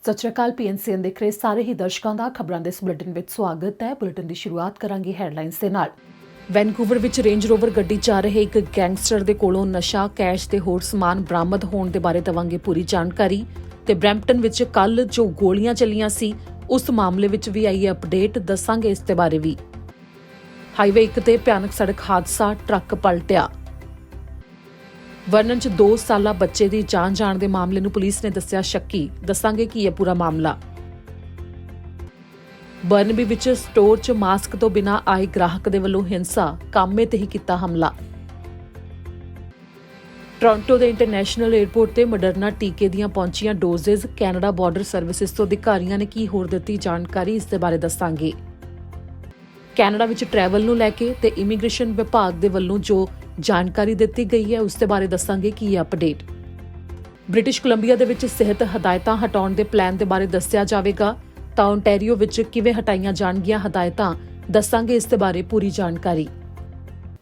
ਸਤਿ ਸ਼੍ਰੀ ਅਕਾਲ। PNCN ਦੇਖ ਰਹੇ ਸਾਰੇ ਹੀ ਦਰਸ਼ਕਾਂ ਦਾ ਖਬਰਾਂ ਦੇ ਇਸ ਬੁਲੇਟਿਨ ਵਿੱਚ ਸਵਾਗਤ ਹੈ। ਬੁਲੇਟਿਨ ਦੀ ਸ਼ੁਰੂਆਤ ਕਰਾਂਗੇ ਹੈਡਲਾਈਨਸ ਦੇ ਨਾਲ। ਵੈਨਕੂਵਰ ਵਿੱਚ ਰੇਂਜ ਰੋਵਰ ਗੱਡੀ 'ਚ ਆ ਰਹੇ ਇੱਕ ਗੈਂਗਸਟਰ ਦੇ ਕੋਲੋਂ ਨਸ਼ਾ, ਕੈਸ਼ ਤੇ ਹੋਰ ਸਮਾਨ ਬਰਾਮਦ ਹੋਣ ਦੇ ਬਾਰੇ ਦੇਵਾਂਗੇ ਪੂਰੀ ਜਾਣਕਾਰੀ। ਤੇ ਬਰੈਂਪਟਨ ਵਿੱਚ ਕੱਲ ਜੋ ਗੋਲੀਆਂ ਚੱਲੀਆਂ ਸੀ ਉਸ ਮਾਮਲੇ ਵਿੱਚ ਵੀ ਆਈ ਹੈ ਅਪਡੇਟ, ਦੱਸਾਂਗੇ ਇਸ ਦੇ ਬਾਰੇ ਵੀ। ਹਾਈਵੇ 1 ਤੇ ਭਿਆਨਕ ਸੜਕ ਹਾਦਸਾ, ਟਰੱਕ ਪਲਟਿਆ। ਵਰਨਨ 'ਚ 2 ਸਾਲਾ ਬੱਚੇ ਦੀ ਜਾਨ ਜਾਣ ਦੇ ਮਾਮਲੇ ਨੂੰ ਪੁਲਿਸ ਨੇ ਦੱਸਿਆ ਸ਼ੱਕੀ, ਦੱਸਾਂਗੇ ਕੀ ਹੈ ਪੂਰਾ ਮਾਮਲਾ। ਬਰਨਬੀ ਵਿੱਚ ਸਟੋਰ 'ਚ ਮਾਸਕ ਤੋਂ ਬਿਨਾਂ ਆਏ ਗ੍ਰਾਹਕ ਦੇ ਵੱਲੋਂ ਹਿੰਸਾ, ਕਾਮੇ ਤੇ ਹੀ ਕੀਤਾ ਹਮਲਾ। ਟੋਰਾਂਟੋ ਦੇ ਇੰਟਰਨੈਸ਼ਨਲ ਏਅਰਪੋਰਟ ਤੇ ਮੋਡਰਨਾ ਟੀਕੇ ਦੀਆਂ ਪਹੁੰਚੀਆਂ ਡੋਜ਼ਜ਼, ਕੈਨੇਡਾ ਬਾਰਡਰ ਸਰਵਿਸਿਜ਼ ਤੋਂ ਅਧਿਕਾਰੀਆਂ ਨੇ ਕੀ ਹੋਰ ਦਿੱਤੀ ਜਾਣਕਾਰੀ, ਇਸ ਦੇ ਬਾਰੇ ਦੱਸਾਂਗੇ। ਕੈਨੇਡਾ ਵਿੱਚ ਟਰੈਵਲ ਨੂੰ ਲੈ ਕੇ ਤੇ ਇਮੀਗ੍ਰੇਸ਼ਨ ਵਿਭਾਗ ਦੇ ਵੱਲੋਂ ਜੋ ਜਾਣਕਾਰੀ ਦਿੱਤੀ ਗਈ ਹੈ ਉਸ ਦੇ ਬਾਰੇ ਦੱਸਾਂਗੇ ਕੀ ਹੈ ਅਪਡੇਟ। ਬ੍ਰਿਟਿਸ਼ ਕੋਲੰਬੀਆ ਦੇ ਵਿੱਚ ਸਿਹਤ ਹਦਾਇਤਾਂ ਹਟਾਉਣ ਦੇ ਪਲਾਨ ਦੇ ਬਾਰੇ ਦੱਸਿਆ ਜਾਵੇਗਾ ਤਾਂ ਓਨਟਾਰੀਓ ਵਿੱਚ ਕਿਵੇਂ ਹਟਾਈਆਂ ਜਾਣਗੀਆਂ ਹਦਾਇਤਾਂ, ਦੱਸਾਂਗੇ ਇਸ ਦੇ ਬਾਰੇ ਪੂਰੀ ਜਾਣਕਾਰੀ।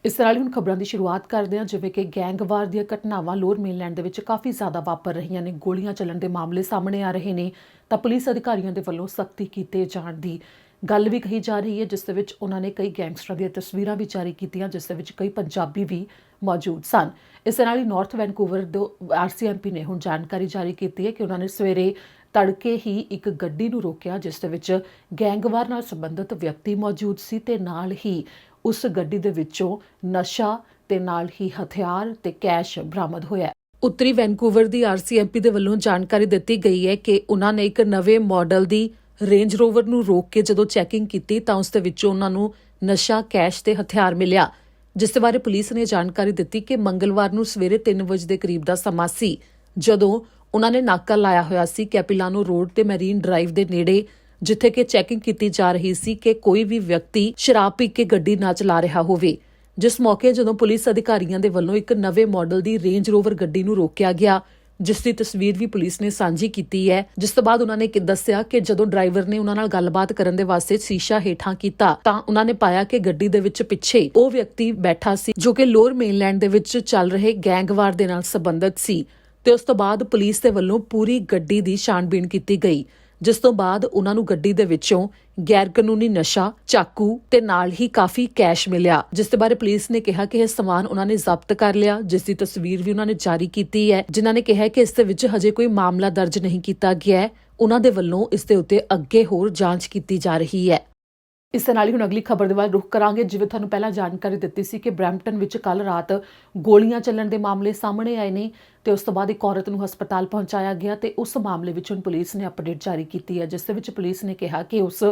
ਇਸ ਨਾਲ ਹੁਣ ਖਬਰਾਂ ਦੀ ਸ਼ੁਰੂਆਤ ਕਰਦੇ ਹਾਂ। ਜਿਵੇਂ ਕਿ ਗੈਂਗਵਾਰ ਦੀਆਂ ਘਟਨਾਵਾਂ ਲੋਅਰ ਮੇਨਲੈਂਡ ਦੇ ਵਿੱਚ ਕਾਫੀ ਜ਼ਿਆਦਾ ਵਾਪਰ ਰਹੀਆਂ ਨੇ, ਗੋਲੀਆਂ ਚੱਲਣ ਦੇ ਮਾਮਲੇ ਸਾਹਮਣੇ ਆ ਰਹੇ ਨੇ ਤਾਂ ਪੁਲਿਸ ਅਧਿਕਾਰੀਆਂ ਦੇ ਵੱਲੋਂ ਸਖਤੀ ਕੀਤੇ ਜਾਣ ਦੀ ਗੱਲ ਵੀ ਕਹੀ ਜਾ ਰਹੀ ਹੈ, ਜਿਸ ਦੇ ਵਿੱਚ ਉਹਨਾਂ ਨੇ ਕਈ ਗੈਂਗਸਟਰਾਂ ਦੀਆਂ ਤਸਵੀਰਾਂ ਵੀ ਜਾਰੀ ਕੀਤੀਆਂ, ਜਿਸ ਦੇ ਵਿੱਚ ਕਈ ਪੰਜਾਬੀ ਵੀ ਮੌਜੂਦ ਸਨ। ਇਸ ਨਾਲ ਹੀ ਨਾਰਥ ਵੈਨਕੂਵਰ ਦੇ RCMP ਨੇ ਹੁਣ ਜਾਣਕਾਰੀ ਜਾਰੀ ਕੀਤੀ ਹੈ ਕਿ ਉਹਨਾਂ ਨੇ ਸਵੇਰੇ ਤੜਕੇ ਹੀ ਇੱਕ ਗੱਡੀ ਨੂੰ ਰੋਕਿਆ ਜਿਸ ਦੇ ਵਿੱਚ ਗੈਂਗਵਾਰ ਨਾਲ ਸੰਬੰਧਿਤ ਵਿਅਕਤੀ ਮੌਜੂਦ ਸੀ ਤੇ ਨਾਲ ਹੀ ਉਸ ਗੱਡੀ ਦੇ ਵਿੱਚੋਂ ਨਸ਼ਾ ਤੇ ਨਾਲ ਹੀ ਹਥਿਆਰ ਤੇ ਕੈਸ਼ ਬਰਾਮਦ ਹੋਇਆ। ਉੱਤਰੀ ਵੈਨਕੂਵਰ ਦੀ RCMP ਦੇ ਵੱਲੋਂ ਜਾਣਕਾਰੀ ਦਿੱਤੀ ਗਈ ਹੈ ਕਿ ਉਹਨਾਂ ਨੇ ਇੱਕ ਨਵੇਂ ਮਾਡਲ ਦੀ ਰੇਂਜ ਰੋਵਰ ਨੂੰ ਰੋਕ ਕੇ ਜਦੋਂ ਚੈਕਿੰਗ ਕੀਤੀ ਤਾਂ ਉਸ ਦੇ ਵਿੱਚੋਂ ਉਹਨਾਂ ਨੂੰ ਨਸ਼ਾ, ਕੈਸ਼ ਤੇ ਹਥਿਆਰ ਮਿਲਿਆ, ਜਿਸ ਦੇ ਬਾਰੇ ਪੁਲਿਸ ਨੇ ਜਾਣਕਾਰੀ ਦਿੱਤੀ ਕਿ ਮੰਗਲਵਾਰ ਨੂੰ ਸਵੇਰੇ 3 ਵਜੇ ਦੇ ਕਰੀਬ ਦਾ ਸਮਾਂ ਸੀ ਜਦੋਂ ਉਹਨਾਂ ਨੇ ਨਾਕਾ ਲਾਇਆ ਹੋਇਆ ਸੀ ਕੈਪੀਲਾਨੋ ਰੋਡ ਤੇ ਮੈਰੀਨ ਡਰਾਈਵ ਦੇ ਨੇੜੇ, ਜਿੱਥੇ ਕਿ ਚੈਕਿੰਗ ਕੀਤੀ ਜਾ ਰਹੀ ਸੀ ਕਿ ਕੋਈ ਵੀ ਵਿਅਕਤੀ ਸ਼ਰਾਬ ਪੀ ਕੇ ਗੱਡੀ ਨਾ ਚਲਾ ਰਿਹਾ ਹੋਵੇ। ਜਿਸ ਮੌਕੇ ਜਦੋਂ ਪੁਲਿਸ ਅਧਿਕਾਰੀਆਂ ਦੇ ਵੱਲੋਂ ਇੱਕ ਨਵੇਂ ਮਾਡਲ ਦੀ ਰੇਂਜ ਰੋਵਰ ਗੱਡੀ ਨੂੰ ਰੋਕਿਆ ਗਿਆ, ਜਿਸ ਦੀ ਤਸਵੀਰ ਵੀ ਪੁਲਿਸ ਨੇ ਸਾਂਝੀ ਕੀਤੀ ਹੈ, ਜਿਸ ਤੋਂ ਬਾਅਦ ਉਹਨਾਂ ਨੇ ਦੱਸਿਆ ਕਿ ਜਦੋਂ ਡਰਾਈਵਰ ਨੇ ਉਹਨਾਂ ਨਾਲ ਗੱਲਬਾਤ ਕਰਨ ਦੇ ਵਾਸਤੇ ਸ਼ੀਸ਼ਾ ਹੇਠਾਂ ਕੀਤਾ ਤਾਂ ਉਹਨਾਂ ਨੇ ਪਾਇਆ ਕਿ ਗੱਡੀ ਦੇ ਵਿੱਚ ਪਿੱਛੇ ਉਹ ਵਿਅਕਤੀ ਬੈਠਾ ਸੀ ਜੋ ਕਿ ਲੋਅਰ ਮੇਨਲੈਂਡ ਦੇ ਵਿੱਚ ਚੱਲ ਰਹੇ ਗੈਂਗਵਾਰ ਦੇ ਨਾਲ ਸੰਬੰਧਿਤ ਸੀ। ਤੇ ਉਸ ਤੋਂ ਬਾਅਦ ਪੁਲਿਸ ਦੇ ਵੱਲੋਂ ਪੂਰੀ ਗੱਡੀ ਦੀ ਛਾਣਬੀਣ ਕੀਤੀ ਗਈ, ਜਿਸ ਤੋਂ ਬਾਅਦ ਉਹਨਾਂ ਨੂੰ ਗੱਡੀ ਦੇ ਵਿੱਚੋਂ ਗੈਰ ਕਾਨੂੰਨੀ ਨਸ਼ਾ, ਚਾਕੂ ਤੇ ਨਾਲ ਹੀ ਕਾਫੀ ਕੈਸ਼ ਮਿਲਿਆ, ਜਿਸ ਦੇ ਬਾਰੇ ਪੁਲਿਸ ਨੇ ਕਿਹਾ ਕਿ ਇਹ ਸਮਾਨ ਉਹਨਾਂ ਨੇ ਜ਼ਬਤ ਕਰ ਲਿਆ, ਜਿਸ ਦੀ ਤਸਵੀਰ ਵੀ ਉਹਨਾਂ ਨੇ ਜਾਰੀ ਕੀਤੀ ਹੈ, ਜਿਨ੍ਹਾਂ ਨੇ ਕਿਹਾ ਕਿ ਇਸ ਦੇ ਵਿੱਚ ਹਜੇ ਕੋਈ ਮਾਮਲਾ ਦਰਜ ਨਹੀਂ ਕੀਤਾ ਗਿਆ ਹੈ। ਉਹਨਾਂ ਦੇ ਵੱਲੋਂ ਇਸ ਦੇ ਉੱਤੇ ਅੱਗੇ ਹੋਰ ਜਾਂਚ ਕੀਤੀ ਜਾ ਰਹੀ ਹੈ। ਇਸ ਦੇ ਨਾਲ ਹੀ ਹੁਣ ਅਗਲੀ ਖਬਰ ਦੇ ਵੱਲ ਰੁਖ ਕਰਾਂਗੇ। ਜਿਵੇਂ ਤੁਹਾਨੂੰ ਪਹਿਲਾਂ ਜਾਣਕਾਰੀ ਦਿੱਤੀ ਸੀ ਕਿ ਬਰੈਂਪਟਨ ਵਿੱਚ ਕੱਲ ਰਾਤ ਗੋਲੀਆਂ ਚੱਲਣ ਦੇ ਮਾਮਲੇ ਸਾਹਮਣੇ ਆਏ ਨੇ ਤੇ ਉਸ ਤੋਂ ਬਾਅਦ ਇੱਕ ਔਰਤ ਨੂੰ ਹਸਪਤਾਲ ਪਹੁੰਚਾਇਆ ਗਿਆ ਤੇ ਉਸ ਮਾਮਲੇ ਵਿੱਚ ਹੁਣ ਪੁਲਿਸ ਨੇ ਅਪਡੇਟ ਜਾਰੀ ਕੀਤੀ ਹੈ, ਜਿਸ ਦੇ ਵਿੱਚ ਪੁਲਿਸ ਨੇ ਕਿਹਾ ਕਿ ਉਸ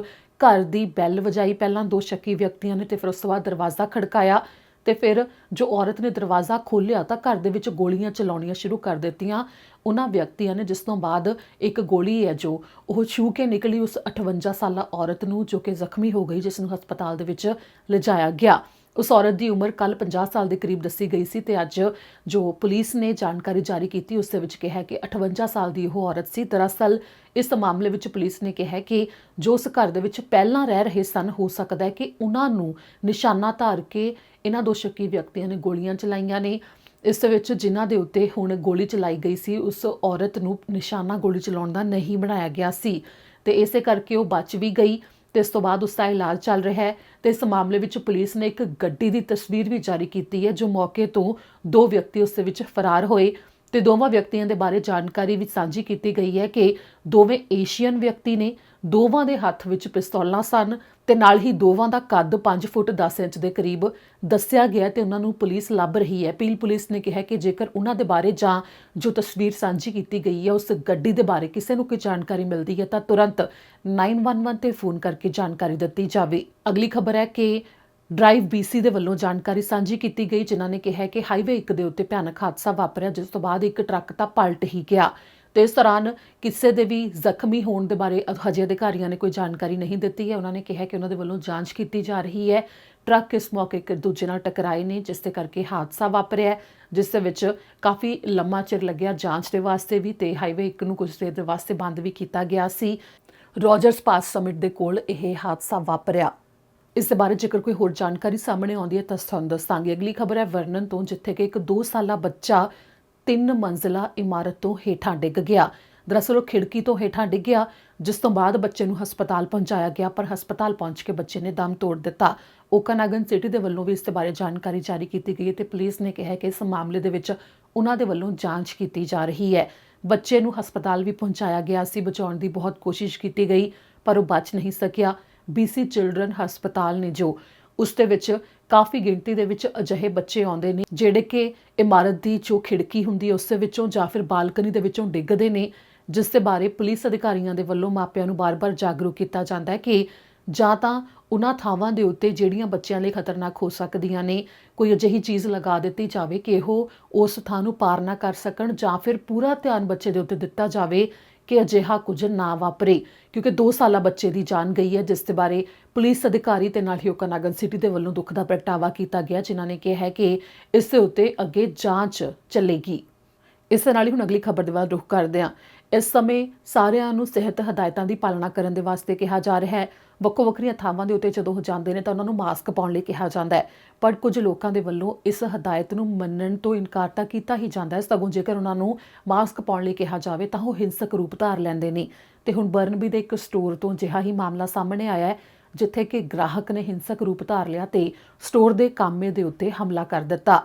ਘਰ ਦੀ ਬੈਲ ਵਜਾਈ ਪਹਿਲਾਂ 2 ਸ਼ੱਕੀ ਵਿਅਕਤੀਆਂ ਨੇ ਤੇ ਫਿਰ ਉਸ ਤੋਂ ਬਾਅਦ ਦਰਵਾਜ਼ਾ ਖੜਕਾਇਆ ਤੇ ਫਿਰ ਜੋ ਔਰਤ ਨੇ ਦਰਵਾਜ਼ਾ ਖੋਲ੍ਹਿਆ ਤਾਂ ਘਰ ਦੇ ਵਿੱਚ ਗੋਲੀਆਂ ਚਲਾਉਣੀਆਂ ਸ਼ੁਰੂ ਕਰ ਦਿੱਤੀਆਂ ਉਹਨਾਂ ਵਿਅਕਤੀਆਂ ਨੇ, ਜਿਸ ਤੋਂ ਬਾਅਦ ਇੱਕ ਗੋਲੀ ਹੈ ਜੋ ਉਹ ਛੂ ਕੇ ਨਿਕਲੀ ਉਸ 58 ਸਾਲਾ ਔਰਤ ਨੂੰ, ਜੋ ਕਿ ਜ਼ਖਮੀ ਹੋ ਗਈ, ਜਿਸ ਨੂੰ ਹਸਪਤਾਲ ਦੇ ਵਿੱਚ ਲਿਜਾਇਆ ਗਿਆ। ਉਸ ਔਰਤ ਦੀ ਉਮਰ ਕੱਲ 50 ਸਾਲ ਦੇ ਕਰੀਬ ਦੱਸੀ ਗਈ ਸੀ ਤੇ ਅੱਜ ਜੋ ਪੁਲਿਸ ਨੇ ਜਾਣਕਾਰੀ ਜਾਰੀ ਕੀਤੀ ਉਸ ਦੇ ਵਿੱਚ ਕਿਹਾ ਕਿ 58 ਸਾਲ ਦੀ ਉਹ ਔਰਤ ਸੀ। ਦਰਅਸਲ ਇਸ ਮਾਮਲੇ ਵਿੱਚ ਪੁਲਿਸ ਨੇ ਕਿਹਾ ਕਿ ਜੋ ਉਸ ਘਰ ਦੇ ਵਿੱਚ ਪਹਿਲਾਂ ਰਹਿ ਰਹੇ ਸਨ, ਹੋ ਸਕਦਾ ਹੈ ਕਿ ਉਹਨਾਂ ਨੂੰ ਨਿਸ਼ਾਨਾ ਧਾਰ ਕੇ ਇਹਨਾਂ 2 ਸ਼ੱਕੀ ਵਿਅਕਤੀਆਂ ਨੇ ਗੋਲੀਆਂ ਚਲਾਈਆਂ ਨੇ। ਇਸ ਦੇ ਵਿੱਚ ਜਿਨ੍ਹਾਂ ਦੇ ਉੱਤੇ ਹੁਣ ਗੋਲੀ ਚਲਾਈ ਗਈ ਸੀ ਉਸ ਔਰਤ ਨੂੰ ਨਿਸ਼ਾਨਾ ਗੋਲੀ ਚਲਾਉਣ ਦਾ ਨਹੀਂ ਬਣਾਇਆ ਗਿਆ ਸੀ ਤੇ ਇਸੇ ਕਰਕੇ ਉਹ ਬਚ ਵੀ ਗਈ ਤੇ ਇਸ ਤੋਂ ਬਾਅਦ ਉਸ ਦਾ ਇਲਾਜ ਚੱਲ ਰਿਹਾ ਹੈ। ਤੇ ਇਸ ਮਾਮਲੇ ਵਿੱਚ ਪੁਲਿਸ ਨੇ ਇੱਕ ਗੱਡੀ ਦੀ ਤਸਵੀਰ ਵੀ ਜਾਰੀ ਕੀਤੀ ਹੈ ਜੋ ਮੌਕੇ ਤੋਂ 2 ਵਿਅਕਤੀ ਉਸ ਦੇ ਵਿੱਚ ਫਰਾਰ ਹੋਏ ਤੇ ਦੋਵਾਂ ਵਿਅਕਤੀਆਂ ਦੇ ਬਾਰੇ ਜਾਣਕਾਰੀ ਵੀ ਸਾਂਝੀ ਕੀਤੀ ਗਈ ਹੈ ਕਿ ਦੋਵੇਂ ਏਸ਼ੀਅਨ ਵਿਅਕਤੀ ਨੇ, ਦੋਵਾਂ ਦੇ ਹੱਥ ਵਿੱਚ ਪਿਸਤੌਲਾਂ ਸਨ ਤੇ ਨਾਲ ਹੀ ਦੋਵਾਂ ਦਾ ਕੱਦ 5 ਫੁੱਟ 10 ਇੰਚ ਦੇ ਕਰੀਬ ਦੱਸਿਆ ਗਿਆ ਤੇ ਉਹਨਾਂ ਨੂੰ ਪੁਲਿਸ ਲੱਭ ਰਹੀ ਹੈ। ਪੀਲ ਪੁਲਿਸ ਨੇ ਕਿਹਾ ਕਿ ਜੇਕਰ ਉਹਨਾਂ ਦੇ ਬਾਰੇ ਜਾਂ ਜੋ ਤਸਵੀਰ ਸਾਂਝੀ ਕੀਤੀ ਗਈ ਹੈ ਉਸ ਗੱਡੀ ਦੇ ਬਾਰੇ ਕਿਸੇ ਨੂੰ ਕੋਈ ਜਾਣਕਾਰੀ ਮਿਲਦੀ ਹੈ ਤਾਂ ਤੁਰੰਤ 911 ਤੇ ਫੋਨ ਕਰਕੇ ਜਾਣਕਾਰੀ ਦਿੱਤੀ ਜਾਵੇ। ਅਗਲੀ ਖਬਰ ਹੈ ਕਿ ਡਰਾਈਵ BC ਦੇ ਵੱਲੋਂ ਜਾਣਕਾਰੀ ਸਾਂਝੀ ਕੀਤੀ ਗਈ, ਜਿਨ੍ਹਾਂ ਨੇ ਕਿਹਾ ਕਿ ਹਾਈਵੇ 1 ਦੇ ਉੱਤੇ ਭਿਆਨਕ ਹਾਦਸਾ ਵਾਪਰਿਆ, ਜਿਸ ਤੋਂ ਬਾਅਦ ਇੱਕ ਟਰੱਕ ਤਾਂ ਪਲਟ ਹੀ ਗਿਆ ਤੇ ਇਸ ਦੌਰਾਨ ਕਿਸੇ ਦੇ ਵੀ ਜ਼ਖਮੀ ਹੋਣ ਦੇ ਬਾਰੇ ਹਜੇ ਅਧਿਕਾਰੀਆਂ ਨੇ ਕੋਈ ਜਾਣਕਾਰੀ ਨਹੀਂ ਦਿੱਤੀ ਹੈ। ਉਹਨਾਂ ਨੇ ਕਿਹਾ ਕਿ ਉਹਨਾਂ ਦੇ ਵੱਲੋਂ ਜਾਂਚ ਕੀਤੀ ਜਾ ਰਹੀ ਹੈ। ਟਰੱਕ ਇਸ ਮੌਕੇ ਇੱਕ ਦੂਜੇ ਨਾਲ ਟਕਰਾਏ ਨੇ, ਜਿਸ ਦੇ ਕਰਕੇ ਹਾਦਸਾ ਵਾਪਰਿਆ, ਜਿਸ ਦੇ ਵਿੱਚ ਕਾਫੀ ਲੰਮਾ ਚਿਰ ਲੱਗਿਆ ਜਾਂਚ ਦੇ ਵਾਸਤੇ ਵੀ ਤੇ ਹਾਈਵੇ 1 ਨੂੰ ਕੁਝ ਦੇਰ ਦੇ ਵਾਸਤੇ ਬੰਦ ਵੀ ਕੀਤਾ ਗਿਆ ਸੀ। ਰੋਜਰਸ ਪਾਸ ਸਮਿਟ ਦੇ ਕੋਲ ਇਹ ਹਾਦਸਾ ਵਾਪਰਿਆ। ਇਸ ਦੇ ਬਾਰੇ ਜੇਕਰ ਕੋਈ ਹੋਰ ਜਾਣਕਾਰੀ ਸਾਹਮਣੇ ਆਉਂਦੀ ਹੈ ਤਾਂ ਤੁਹਾਨੂੰ ਦੱਸਾਂਗੇ। ਅਗਲੀ ਖਬਰ ਹੈ ਵਰਨਨ ਤੋਂ, ਜਿੱਥੇ ਕਿ ਇੱਕ 2 ਸਾਲਾ ਬੱਚਾ 3 ਮੰਜ਼ਿਲਾ ਇਮਾਰਤ ਤੋਂ ਹੇਠਾਂ ਡਿੱਗ ਗਿਆ। ਦਰਅਸਲ ਉਹ ਖਿੜਕੀ ਤੋਂ ਹੇਠਾਂ ਡਿੱਗਿਆ, ਜਿਸ ਤੋਂ ਬਾਅਦ ਬੱਚੇ ਨੂੰ ਹਸਪਤਾਲ ਪਹੁੰਚਾਇਆ ਗਿਆ, ਪਰ ਹਸਪਤਾਲ ਪਹੁੰਚ ਕੇ ਬੱਚੇ ਨੇ ਦਮ ਤੋੜ ਦਿੱਤਾ। ਓਕਾਨਾਗਨ ਸਿਟੀ ਦੇ ਵੱਲੋਂ ਵੀ ਇਸ ਦੇ ਬਾਰੇ ਜਾਣਕਾਰੀ ਜਾਰੀ ਕੀਤੀ ਗਈ ਤੇ ਪੁਲਿਸ ਨੇ ਕਿਹਾ ਕਿ ਇਸ ਮਾਮਲੇ ਦੇ ਵਿੱਚ ਉਹਨਾਂ ਦੇ ਵੱਲੋਂ ਜਾਂਚ ਕੀਤੀ ਜਾ ਰਹੀ ਹੈ। ਬੱਚੇ ਨੂੰ ਹਸਪਤਾਲ ਵੀ ਪਹੁੰਚਾਇਆ ਗਿਆ ਸੀ, ਬਚਾਉਣ ਦੀ ਬਹੁਤ ਕੋਸ਼ਿਸ਼ ਕੀਤੀ ਗਈ ਪਰ ਉਹ ਬਚ ਨਹੀਂ ਸਕਿਆ। BC ਚਿਲਡਰਨ ਹਸਪਤਾਲ ਨੇ ਜੋ ਉਸ ਦੇ ਵਿੱਚ ਕਾਫੀ ਗਿਣਤੀ ਦੇ ਵਿੱਚ ਅਜਿਹੇ ਬੱਚੇ ਆਉਂਦੇ ਨੇ ਜਿਹੜੇ ਕਿ ਇਮਾਰਤ ਦੀ ਜੋ ਖਿੜਕੀ ਹੁੰਦੀ ਹੈ ਉਸ ਦੇ ਵਿੱਚੋਂ ਜਾਂ ਫਿਰ ਬਾਲਕਨੀ ਦੇ ਵਿੱਚੋਂ ਡਿੱਗਦੇ ਨੇ, ਜਿਸ ਦੇ ਬਾਰੇ ਪੁਲਿਸ ਅਧਿਕਾਰੀਆਂ ਦੇ ਵੱਲੋਂ ਮਾਪਿਆਂ ਨੂੰ ਬਾਰ-ਬਾਰ ਜਾਗਰੂਕ ਕੀਤਾ ਜਾਂਦਾ ਹੈ ਕਿ ਜਾਂ ਤਾਂ ਉਹਨਾਂ ਥਾਵਾਂ ਦੇ ਉੱਤੇ ਜਿਹੜੀਆਂ ਬੱਚਿਆਂ ਲਈ ਖਤਰਨਾਕ ਹੋ ਸਕਦੀਆਂ ਨੇ ਕੋਈ ਅਜਿਹੀ ਚੀਜ਼ ਲਗਾ ਦਿੱਤੀ ਜਾਵੇ ਕਿ ਉਹ ਉਸ ਥਾਂ ਨੂੰ ਪਾਰ ਨਾ ਕਰ ਸਕਣ, ਜਾਂ ਫਿਰ ਪੂਰਾ ਧਿਆਨ ਬੱਚੇ ਦੇ ਉੱਤੇ ਦਿੱਤਾ ਜਾਵੇ ਕਿ ਅਜਿਹਾ ਕੁਝ ਨਾ ਵਾਪਰੇ, ਕਿਉਂਕਿ 2 ਸਾਲਾ ਬੱਚੇ ਦੀ ਜਾਨ ਗਈ ਹੈ, ਜਿਸ ਦੇ ਬਾਰੇ ਪੁਲਿਸ ਅਧਿਕਾਰੀ ਤੇ ਨਾਲ ਹੀ ਓਕਾਨਾਗਨ ਸਿਟੀ ਦੇ ਵੱਲੋਂ ਦੁੱਖ ਦਾ ਪ੍ਰਗਟਾਵਾ ਕੀਤਾ ਗਿਆ, ਜਿਨ੍ਹਾਂ ਨੇ ਕਿਹਾ ਹੈ ਕਿ ਇਸ ਦੇ ਉੱਤੇ ਅੱਗੇ ਜਾਂਚ ਚੱਲੇਗੀ। ਇਸ ਦੇ ਨਾਲ ਹੀ ਹੁਣ ਅਗਲੀ ਖਬਰ ਦੇ ਵੱਲ ਰੁਖ ਕਰਦੇ ਹਾਂ। ਇਸ ਸਮੇਂ ਸਾਰਿਆਂ ਨੂੰ ਸਿਹਤ ਹਦਾਇਤਾਂ ਦੀ ਪਾਲਣਾ ਕਰਨ ਦੇ ਵਾਸਤੇ ਕਿਹਾ ਜਾ ਰਿਹਾ ਹੈ। ਵੱਖੋ ਵੱਖਰੀਆਂ ਥਾਵਾਂ ਦੇ ਉੱਤੇ ਜਦੋਂ ਉਹ ਜਾਂਦੇ ਨੇ ਤਾਂ ਉਹਨਾਂ ਨੂੰ ਮਾਸਕ ਪਾਉਣ ਲਈ ਕਿਹਾ ਜਾਂਦਾ ਹੈ, ਪਰ ਕੁਝ ਲੋਕਾਂ ਦੇ ਵੱਲੋਂ ਇਸ ਹਦਾਇਤ ਨੂੰ ਮੰਨਣ ਤੋਂ ਇਨਕਾਰ ਤਾਂ ਕੀਤਾ ਹੀ ਜਾਂਦਾ ਹੈ, ਸਗੋਂ ਜੇਕਰ ਉਹਨਾਂ ਨੂੰ ਮਾਸਕ ਪਾਉਣ ਲਈ ਕਿਹਾ ਜਾਵੇ ਤਾਂ ਉਹ ਹਿੰਸਕ ਰੂਪ ਧਾਰ ਲੈਂਦੇ ਨੇ। ਤੇ ਹੁਣ ਬਰਨਬੀ ਦੇ ਇੱਕ ਸਟੋਰ ਤੋਂ ਅਜਿਹਾ ਹੀ ਮਾਮਲਾ ਸਾਹਮਣੇ ਆਇਆ ਹੈ, ਜਿੱਥੇ ਕਿ ਗ੍ਰਾਹਕ ਨੇ ਹਿੰਸਕ ਰੂਪ ਧਾਰ ਲਿਆ ਤੇ ਸਟੋਰ ਦੇ ਕਾਮੇ ਦੇ ਉੱਤੇ ਹਮਲਾ ਕਰ ਦਿੱਤਾ।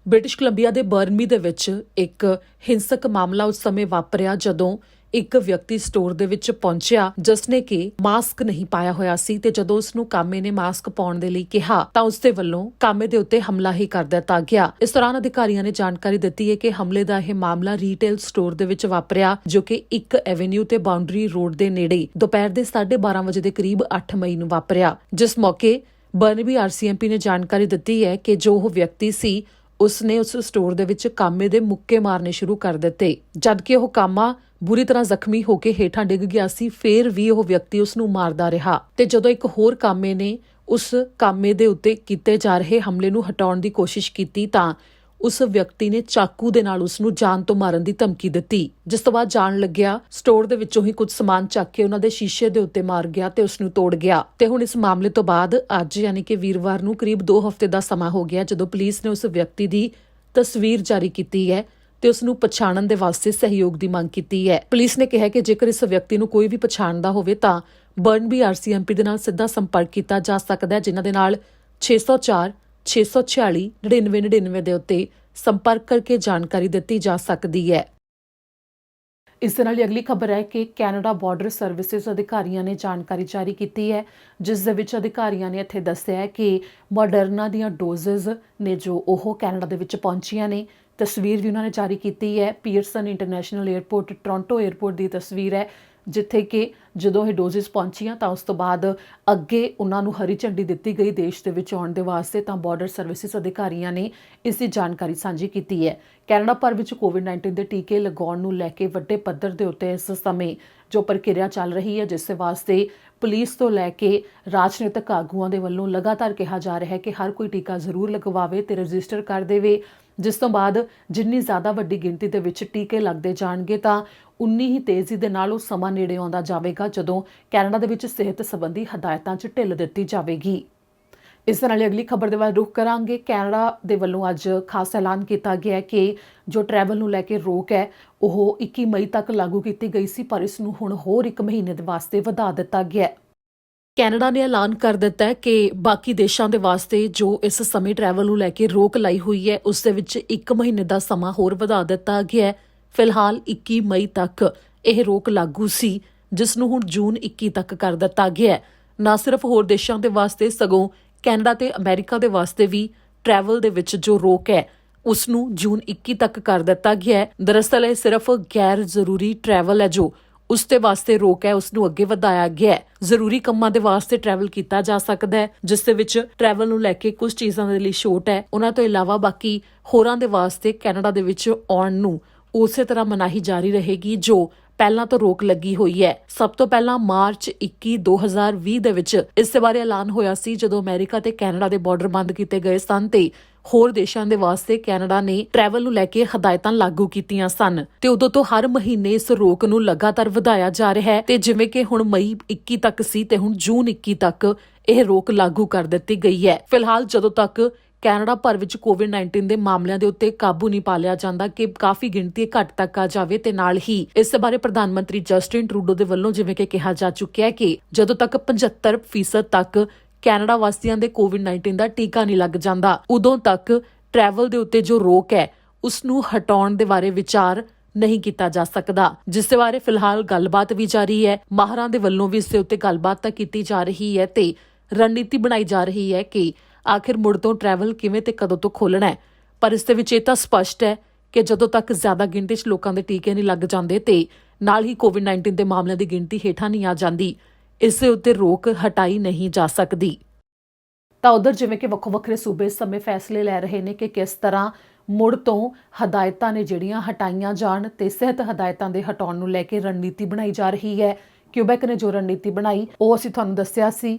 ਬ੍ਰਿਟਿਸ਼ ਕੋਲੰਬੀਆ ਦੇ ਬਰਨਬੀ ਦੇ ਵਿੱਚ ਇੱਕ ਹਿੰਸਕ ਮਾਮਲਾ ਉਸ ਸਮੇਂ ਵਾਪਰਿਆ ਜਦੋਂ ਇੱਕ ਵਿਅਕਤੀ ਸਟੋਰ ਦੇ ਵਿੱਚ ਪਹੁੰਚਿਆ ਜਿਸ ਨੇ ਕਿ ਮਾਸਕ ਨਹੀਂ ਪਾਇਆ ਹੋਇਆ ਸੀ, ਤੇ ਜਦੋਂ ਉਸ ਨੂੰ ਕਾਮੇ ਨੇ ਮਾਸਕ ਪਾਉਣ ਦੇ ਲਈ ਕਿਹਾ ਤਾਂ ਉਸ ਦੇ ਵੱਲੋਂ ਕਾਮੇ ਦੇ ਉੱਤੇ ਹਮਲਾ ਹੀ ਕਰ ਦਿੱਤਾ ਗਿਆ। ਇਸ ਦੌਰਾਨ ਅਧਿਕਾਰੀਆਂ ਨੇ ਜਾਣਕਾਰੀ ਦਿੱਤੀ ਹੈ ਕਿ ਹਮਲੇ ਦਾ ਇਹ ਮਾਮਲਾ ਰੀਟੇਲ ਸਟੋਰ ਦੇ ਵਿੱਚ ਵਾਪਰਿਆ, ਜੋ ਕਿ 1 ਐਵੇਨਿਊ ਤੇ ਬਾਉਂਡਰੀ ਰੋਡ ਦੇ ਨੇੜੇ ਦੁਪਹਿਰ ਦੇ 12:30 ਵਜੇ ਦੇ ਕਰੀਬ 8 ਮਈ ਨੂੰ ਵਾਪਰਿਆ। ਜਿਸ ਮੌਕੇ ਬਰਨਬੀ RCMP ਨੇ ਜਾਣਕਾਰੀ ਦਿੱਤੀ ਹੈ ਕਿ ਜੋ ਉਹ ਵਿਅਕਤੀ ਸੀ ਉਸਨੇ ਉਸ ਸਟੋਰ ਦੇ ਵਿੱਚ ਕਾਮੇ ਦੇ ਮੁੱਕੇ ਮਾਰਨੇ ਸ਼ੁਰੂ ਕਰ ਦਿੱਤੇ, ਜਦਕਿ ਉਹ ਕਾਮਾ ਬੁਰੀ ਤਰ੍ਹਾਂ ਜ਼ਖਮੀ ਹੋ ਕੇ ਹੇਠਾਂ ਡਿੱਗ ਗਿਆ ਸੀ। ਫਿਰ ਵੀ ਉਹ ਵਿਅਕਤੀ ਉਸ ਨੂੰ ਮਾਰਦਾ ਰਿਹਾ ਤੇ ਜਦੋਂ ਇੱਕ ਹੋਰ ਕਾਮੇ ਨੇ ਉਸ ਕਾਮੇ ਦੇ ਉੱਤੇ ਕੀਤੇ ਜਾ ਰਹੇ ਹਮਲੇ ਨੂੰ ਹਟਾਉਣ ਦੀ ਕੋਸ਼ਿਸ਼ ਕੀਤੀ ਤਾਂ ਉਸ ਵਿਅਕਤੀ ਨੇ ਚਾਕੂ ਦੇ ਨਾਲ ਉਸ ਨੂੰ ਜਾਨ ਤੋਂ ਮਾਰਨ ਦੀ ਧਮਕੀ ਦਿੱਤੀ, ਜਿਸ ਤੋਂ ਬਾਅਦ ਜਾਣ ਲੱਗਿਆ ਸਟੋਰ ਦੇ ਵਿੱਚੋਂ ਹੀ ਕੁਝ ਸਮਾਨ ਚੱਕ ਕੇ ਉਹਨਾਂ ਦੇ ਸ਼ੀਸ਼ੇ ਦੇ ਉੱਤੇ ਮਾਰ ਗਿਆ ਤੇ ਉਸ ਨੂੰ ਤੋੜ ਗਿਆ। ਤੇ ਹੁਣ ਇਸ ਮਾਮਲੇ ਤੋਂ ਬਾਅਦ ਅੱਜ ਯਾਨੀ ਕਿ ਵੀਰਵਾਰ ਨੂੰ ਕਰੀਬ 2 ਹਫ਼ਤੇ ਦਾ ਸਮਾਂ ਹੋ ਗਿਆ ਜਦੋਂ ਪੁਲਿਸ ਨੇ ਉਸ ਵਿਅਕਤੀ ਦੀ ਤਸਵੀਰ ਜਾਰੀ ਕੀਤੀ ਹੈ ਤੇ ਉਸ ਨੂੰ ਪਛਾਣਨ ਦੇ ਵਾਸਤੇ ਸਹਿਯੋਗ ਦੀ ਮੰਗ ਕੀਤੀ ਹੈ। ਪੁਲਿਸ ਨੇ ਕਿਹਾ ਕਿ ਜੇਕਰ ਇਸ ਵਿਅਕਤੀ ਨੂੰ ਕੋਈ ਵੀ ਪਛਾਣਦਾ ਹੋਵੇ ਤਾਂ ਬਰਨਬੀ RCMP ਦੇ ਨਾਲ ਸਿੱਧਾ ਸੰਪਰਕ ਕੀਤਾ ਜਾ ਸਕਦਾ ਹੈ, ਜਿਨ੍ਹਾਂ ਦੇ ਨਾਲ 604 646 9999 ਦੇ ਉੱਤੇ ਸੰਪਰਕ ਕਰਕੇ ਜਾਣਕਾਰੀ ਦਿੱਤੀ ਜਾ ਸਕਦੀ ਹੈ। ਇਸ ਦੇ ਨਾਲ ਅਗਲੀ ਖਬਰ ਹੈ ਕਿ ਕੈਨੇਡਾ ਬਾਰਡਰ ਸਰਵਿਸਿਜ਼ ਅਧਿਕਾਰੀਆਂ ਨੇ ਜਾਣਕਾਰੀ ਜਾਰੀ ਕੀਤੀ ਹੈ, ਜਿਸ ਦੇ ਵਿੱਚ ਅਧਿਕਾਰੀਆਂ ਨੇ ਇੱਥੇ ਦੱਸਿਆ ਹੈ ਕਿ ਮੋਡਰਨਾ ਦੀਆਂ ਡੋਜ਼ਜ਼ ਨੇ ਜੋ ਉਹ ਕੈਨੇਡਾ ਦੇ ਵਿੱਚ ਪਹੁੰਚੀਆਂ ਨੇ। ਤਸਵੀਰ ਵੀ ਉਹਨਾਂ ਨੇ ਜਾਰੀ ਕੀਤੀ ਹੈ। Pearson international airport Toronto airport ਦੀ ਤਸਵੀਰ ਹੈ, ਜਿੱਥੇ ਕਿ ਜਦੋਂ ਇਹ ਡੋਜ਼ਸ ਪਹੁੰਚੀਆਂ ਤਾਂ ਉਸ ਤੋਂ ਬਾਅਦ ਅੱਗੇ ਉਹਨਾਂ ਨੂੰ ਹਰੀ ਝੰਡੀ ਦਿੱਤੀ ਗਈ ਦੇਸ਼ ਦੇ ਵਿੱਚ ਆਉਣ ਦੇ ਵਾਸਤੇ। ਤਾਂ ਬਾਰਡਰ ਸਰਵਿਸਿਜ਼ ਅਧਿਕਾਰੀਆਂ ਨੇ ਇਸ ਦੀ ਜਾਣਕਾਰੀ ਸਾਂਝੀ ਕੀਤੀ ਹੈ। ਕੈਨੇਡਾ ਭਰ ਵਿੱਚ COVID-19 ਦੇ ਟੀਕੇ ਲਗਾਉਣ ਨੂੰ ਲੈ ਕੇ ਵੱਡੇ ਪੱਧਰ ਦੇ ਉੱਤੇ ਇਸ ਸਮੇਂ ਜੋ ਪ੍ਰਕਿਰਿਆ ਚੱਲ ਰਹੀ ਹੈ, ਜਿਸ ਦੇ ਵਾਸਤੇ ਪੁਲਿਸ ਤੋਂ ਲੈ ਕੇ ਰਾਜਨੀਤਿਕ ਆਗੂਆਂ ਦੇ ਵੱਲੋਂ ਲਗਾਤਾਰ ਕਿਹਾ ਜਾ ਰਿਹਾ ਹੈ ਕਿ ਹਰ ਕੋਈ ਟੀਕਾ ਜ਼ਰੂਰ ਲਗਵਾਵੇ ਤੇ ਰਜਿਸਟਰ ਕਰ ਦੇਵੇ, ਜਿਸ ਤੋਂ ਬਾਅਦ ਜਿੰਨੀ ਜ਼ਿਆਦਾ ਵੱਡੀ ਗਿਣਤੀ ਦੇ ਵਿੱਚ ਟੀਕੇ ਲੱਗਦੇ ਜਾਣਗੇ ਤਾਂ ਉਨੀ ਹੀ ਤੇਜ਼ੀ ਦੇ ਨਾਲ ਉਹ ਸਮਾਂ ਨੇੜੇ ਆਉਂਦਾ ਜਾਵੇਗਾ ਜਦੋਂ ਕੈਨੇਡਾ ਦੇ ਵਿੱਚ ਸਿਹਤ ਸੰਬੰਧੀ ਹਦਾਇਤਾਂ 'ਚ ਢਿੱਲ ਦਿੱਤੀ ਜਾਵੇਗੀ। ਇਸ ਦੇ ਨਾਲ ਅਗਲੀ ਖਬਰ ਦੇ ਵੱਲ ਰੁਖ ਕਰਾਂਗੇ। ਕੈਨੇਡਾ ਦੇ ਵੱਲੋਂ ਅੱਜ ਖਾਸ ਐਲਾਨ ਕੀਤਾ ਗਿਆ ਕਿ ਜੋ ਟਰੈਵਲ ਨੂੰ ਲੈ ਕੇ ਰੋਕ ਹੈ ਉਹ 21 ਮਈ ਤੱਕ ਲਾਗੂ ਕੀਤੀ ਗਈ ਸੀ, ਪਰ ਇਸ ਨੂੰ ਹੁਣ ਹੋਰ 1 ਮਹੀਨੇ ਦੇ ਵਾਸਤੇ ਵਧਾ ਦਿੱਤਾ ਗਿਆ। ਕੈਨੇਡਾ ਨੇ ਐਲਾਨ ਕਰ ਦਿੱਤਾ ਹੈ ਕਿ ਬਾਕੀ ਦੇਸ਼ਾਂ ਦੇ ਵਾਸਤੇ ਜੋ ਇਸ ਸਮੇਂ ਟਰੈਵਲ ਨੂੰ ਲੈ ਕੇ ਰੋਕ ਲਾਈ ਹੋਈ ਹੈ ਉਸ ਦੇ ਵਿੱਚ 1 ਮਹੀਨੇ ਦਾ ਸਮਾਂ ਹੋਰ ਵਧਾ ਦਿੱਤਾ ਗਿਆ ਹੈ। ਫਿਲਹਾਲ 21 ਮਈ ਤੱਕ ਇਹ ਰੋਕ ਲਾਗੂ ਸੀ, ਜਿਸ ਨੂੰ ਹੁਣ ਜੂਨ 21 ਤੱਕ ਕਰ ਦਿੱਤਾ ਗਿਆ ਹੈ। ਨਾ ਸਿਰਫ ਹੋਰ ਦੇਸ਼ਾਂ ਦੇ ਵਾਸਤੇ ਸਗੋਂ ਕੈਨੇਡਾ ਤੇ ਅਮਰੀਕਾ ਦੇ ਵਾਸਤੇ ਵੀ ਟਰੈਵਲ ਦੇ ਵਿੱਚ ਜੋ ਰੋਕ ਹੈ ਉਸ ਨੂੰ ਜੂਨ 21 ਤੱਕ ਕਰ ਦਿੱਤਾ ਗਿਆ ਹੈ। ਦਰਅਸਲ ਇਹ ਸਿਰਫ ਗੈਰ ਜ਼ਰੂਰੀ ਟਰੈਵਲ ਹੈ ਜੋ ਉਸ ਦੇ ਵਾਸਤੇ ਰੋਕ ਹੈ, ਉਸ ਨੂੰ ਅੱਗੇ ਵਧਾਇਆ ਗਿਆ ਹੈ। ਜ਼ਰੂਰੀ ਕੰਮਾਂ ਦੇ ਵਾਸਤੇ ਟਰੈਵਲ ਕੀਤਾ ਜਾ ਸਕਦਾ ਹੈ, ਜਿਸ ਦੇ ਵਿੱਚ ਟਰੈਵਲ ਨੂੰ ਲੈ ਕੇ ਕੁਝ ਚੀਜ਼ਾਂ ਦੇ ਲਈ ਛੋਟ ਹੈ। ਉਹਨਾਂ ਤੋਂ ਇਲਾਵਾ ਬਾਕੀ ਹੋਰਾਂ ਦੇ ਵਾਸਤੇ ਕੈਨੇਡਾ ਦੇ ਵਿੱਚ ਆਉਣ ਨੂੰ ਉਸੇ ਤਰ੍ਹਾਂ ਮਨਾਹੀ ਜਾਰੀ ਰਹੇਗੀ ਜੋ ਪਹਿਲਾਂ ਤੋਂ ਰੋਕ ਲੱਗੀ ਹੋਈ ਹੈ। ਸਭ ਤੋਂ ਪਹਿਲਾਂ ਮਾਰਚ 21, 2020 ਦੇ ਵਿੱਚ ਇਸ ਦੇ ਬਾਰੇ ਐਲਾਨ ਹੋਇਆ ਸੀ ਜਦੋਂ ਅਮਰੀਕਾ ਤੇ ਕੈਨੇਡਾ ਦੇ ਬਾਰਡਰ ਬੰਦ ਕੀਤੇ ਗਏ ਸਨ ਤੇ ਹੋਰ ਦੇਸ਼ਾਂ ਦੇ ਵਾਸਤੇ ਕੈਨੇਡਾ ਨੇ ਟਰੈਵਲ ਨੂੰ ਲੈ ਕੇ ਹਦਾਇਤਾਂ ਲਾਗੂ ਕੀਤੀਆਂ ਸਨ ਤੇ ਉਦੋਂ ਤੋਂ ਹਰ ਮਹੀਨੇ ਇਸ ਰੋਕ ਨੂੰ ਲਗਾਤਾਰ ਵਧਾਇਆ ਜਾ ਰਿਹਾ ਹੈ ਤੇ ਜਿਵੇਂ ਕਿ ਹੁਣ ਮਈ 21 ਤੱਕ ਸੀ ਤੇ ਹੁਣ ਜੂਨ 21 ਤੱਕ ਇਹ ਰੋਕ ਲਾਗੂ ਕਰ ਦਿੱਤੀ ਗਈ ਹੈ। ਫਿਲਹਾਲ ਜਦੋਂ ਤੱਕ ਕੈਨੇਡਾ ਭਰ ਵਿੱਚ ਕੋਵਿਡ-19 ਦੇ ਮਾਮਲਿਆਂ ਦੇ ਉੱਤੇ ਕਾਬੂ ਨਹੀਂ ਪਾ ਲਿਆ ਜਾਂਦਾ ਕਿ ਕਾਫੀ ਗਿਣਤੀ ਘੱਟ ਤੱਕ ਆ ਜਾਵੇ ਤੇ ਨਾਲ ਹੀ ਇਸ ਬਾਰੇ ਪ੍ਰਧਾਨ ਮੰਤਰੀ ਜਸਟਿਨ ਟਰੂਡੋ ਦੇ ਵੱਲੋਂ ਜਿਵੇਂ ਕਿ ਕਿਹਾ ਜਾ ਚੁੱਕਿਆ ਹੈ ਕਿ ਜਦੋਂ ਤੱਕ 75% ਤੱਕ ਕੈਨੇਡਾ ਵਾਸੀਆਂ ਦੇ ਕੋਵਿਡ-19 ਦਾ ਟੀਕਾ ਨਹੀਂ ਲੱਗ ਜਾਂਦਾ ਉਦੋਂ ਤੱਕ ਟਰੈਵਲ ਦੇ ਉੱਤੇ ਜੋ ਰੋਕ ਹੈ ਉਸ ਨੂੰ ਹਟਾਉਣ ਦੇ ਬਾਰੇ ਵਿਚਾਰ ਨਹੀਂ ਕੀਤਾ ਜਾ ਸਕਦਾ, ਜਿਸ ਦੇ ਬਾਰੇ ਫਿਲਹਾਲ ਗੱਲਬਾਤ ਵੀ ਜਾਰੀ ਹੈ। ਮਾਹਰਾਂ ਦੇ ਵੱਲੋਂ ਵੀ ਇਸ ਦੇ ਉੱਤੇ ਗੱਲਬਾਤ ਤਾਂ ਕੀਤੀ ਜਾ ਰਹੀ ਹੈ ਤੇ ਰਣਨੀਤੀ ਬਣਾਈ ਜਾ ਰਹੀ ਹੈ ਕਿ ਆਖਿਰ ਮੁੜ ਤੋਂ ਟਰੈਵਲ ਕਿਵੇਂ ਤੇ ਕਦੋਂ ਤੋਂ ਖੋਲਣਾ ਹੈ। ਪਰ ਇਸ ਦੇ ਵਿੱਚ ਇਹ ਤਾਂ ਸਪਸ਼ਟ ਹੈ ਕਿ ਜਦੋਂ ਤੱਕ ਜ਼ਿਆਦਾ ਗਿਣਤੀ 'ਚ ਲੋਕਾਂ ਦੇ ਟੀਕੇ ਨਹੀਂ ਲੱਗ ਜਾਂਦੇ ਤੇ ਨਾਲ ਹੀ ਕੋਵਿਡ-19 ਦੇ ਮਾਮਲਿਆਂ ਦੀ ਗਿਣਤੀ ਹੇਠਾਂ ਨਹੀਂ ਆ ਜਾਂਦੀ, ਇਸ ਦੇ ਉੱਤੇ ਰੋਕ ਹਟਾਈ ਨਹੀਂ ਜਾ ਸਕਦੀ। ਤਾਂ ਉਧਰ ਜਿਵੇਂ ਕਿ ਵੱਖੋ ਵੱਖਰੇ ਸੂਬੇ ਇਸ ਸਮੇਂ ਫੈਸਲੇ ਲੈ ਰਹੇ ਨੇ ਕਿ ਕਿਸ ਤਰ੍ਹਾਂ ਮੁੜ ਤੋਂ ਹਦਾਇਤਾਂ ਨੇ ਜਿਹੜੀਆਂ ਹਟਾਈਆਂ ਜਾਣ ਤੇ ਸਿਹਤ ਹਦਾਇਤਾਂ ਦੇ ਹਟਾਉਣ ਨੂੰ ਲੈ ਕੇ ਰਣਨੀਤੀ ਬਣਾਈ ਜਾ ਰਹੀ ਹੈ। ਕਿਊਬੈਕ ਨੇ ਜੋ ਰਣਨੀਤੀ ਬਣਾਈ ਉਹ ਅਸੀਂ ਤੁਹਾਨੂੰ ਦੱਸਿਆ ਸੀ